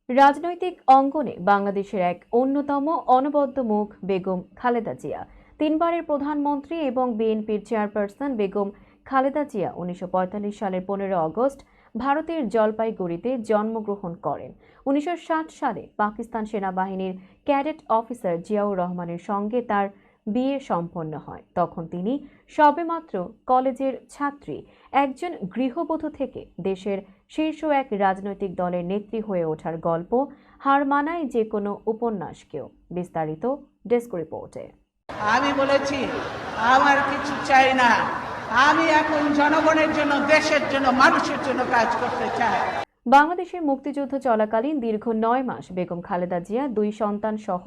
রাজনৈতিক অঙ্গনে বাংলাদেশের এক অন্যতম অনবদ্য মুখ বেগম খালেদা জিয়া। তিনবারের প্রধানমন্ত্রী এবং বিএনপির চেয়ারপারসন বেগম খালেদা জিয়া ১৯৪৫ সালের ১৫ আগস্ট ভারতের জলপাইগুড়িতে জন্মগ্রহণ করেন। ১৯৬০ সালে পাকিস্তান সেনাবাহিনীর ক্যাডেট অফিসার জিয়াউর রহমানের সঙ্গে তার বিয়ে সম্পন্ন হয়। তখন তিনি সবেমাত্র কলেজের ছাত্রী। একজন গৃহবধূ থেকে দেশের শীর্ষ এক রাজনৈতিক দলের নেত্রী হয়ে ওঠার গল্প হার মানায় যে কোনো উপন্যাসকেও। বিস্তারিত ডেস্ক রিপোর্টে। আমি বলেছি আমার কিছু চাই না, আমি এখন জনগণের জন্য, দেশের জন্য, মানুষের জন্য কাজ করতে চাই। বাংলাদেশের মুক্তিযুদ্ধ চলাকালীন দীর্ঘ ৯ মাস বেগম খালেদা জিয়া ২ সন্তান সহ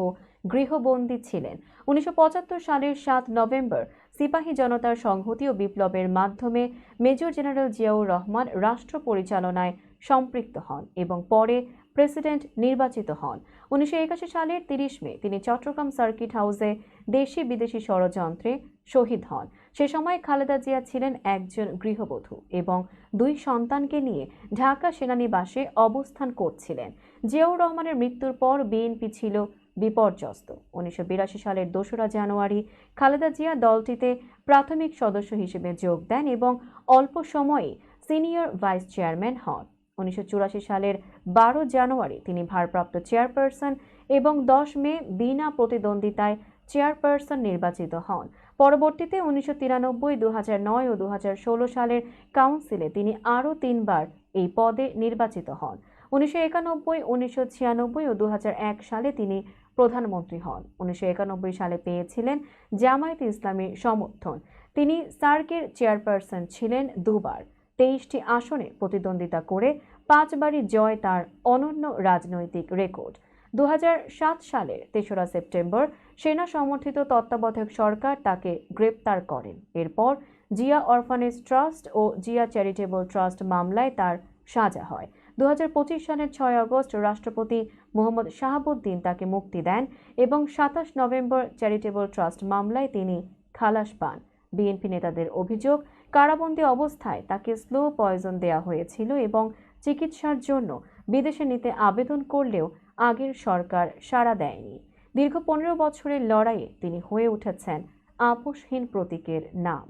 গৃহবন্দী ছিলেন। ১৯৭৫ সালের ৭ নভেম্বর সিপাহী জনতার সংহতি ও বিপ্লবের মাধ্যমে মেজর জেনারেল জিয়াউর রহমান রাষ্ট্র পরিচালনায় সম্পৃক্ত হন এবং পরে প্রেসিডেন্ট নির্বাচিত হন। ১৯৮১ সালের ৩০ মে তিনি চট্টগ্রাম সার্কিট হাউসে দেশি বিদেশি ষড়যন্ত্রে শহীদ হন। সে সময় খালেদা জিয়া ছিলেন একজন গৃহবধূ এবং ২ সন্তানকে নিয়ে ঢাকা সেনানিবাসে অবস্থান করছিলেন। জিয়াউর রহমানের মৃত্যুর পর বিএনপি ছিল বিপর্যস্ত। ১৯৮২ সালের ২রা জানুয়ারি খালেদা জিয়া দলটিতে প্রাথমিক সদস্য হিসেবে যোগ দেন এবং অল্প সময়েই সিনিয়র ভাইস চেয়ারম্যান হন। ১৯৮৪ সালের ১২ জানুয়ারি তিনি ভারপ্রাপ্ত চেয়ারপারসন এবং ১০ মে বিনা প্রতিদ্বন্দ্বিতায় চেয়ারপারসন নির্বাচিত হন। পরবর্তীতে ১৯৯৩, ২০০৯ ও ২০১৬ সালের কাউন্সিলে তিনি আরও ৩ বার এই পদে নির্বাচিত হন। ১৯৯১, ১৯৯৬ ও ২০০১ সালে তিনি প্রধানমন্ত্রী হন। ১৯৯১ সালে পেয়েছিলেন জামায়াতে ইসলামীর সমর্থন। তিনি সার্কের চেয়ারপারসন ছিলেন ২ বার। ২৩টি আসনে প্রতিদ্বন্দ্বিতা করে ৫ বারই জয় তার অনন্য রাজনৈতিক রেকর্ড। ২০০৭ সালের ৩রা সেপ্টেম্বর সেনা সমর্থিত তত্ত্বাবধায়ক সরকার তাকে গ্রেপ্তার করেন। এরপর জিয়া অরফানেজ ট্রাস্ট ও জিয়া চ্যারিটেবল ট্রাস্ট মামলায় তার সাজা হয়। ২০২৫ সালের ৬ আগস্ট রাষ্ট্রপতি মোহাম্মদ শাহাবুদ্দিন তাকে মুক্তি দেন এবং ২৭ নভেম্বর চ্যারিটেবল ট্রাস্ট মামলায় তিনি খালাস পান। বিএনপি নেতাদের অভিযোগ, কারাবন্দী অবস্থায় তাকে স্লো পয়জন দেওয়া হয়েছিল এবং চিকিৎসার জন্য বিদেশে নিতে আবেদন করলেও আগের সরকার সাড়া দেয়নি। দীর্ঘ ১৫ বছরের লড়াইয়ে তিনি হয়ে উঠেছেন আপোষহীন প্রতীকের নাম।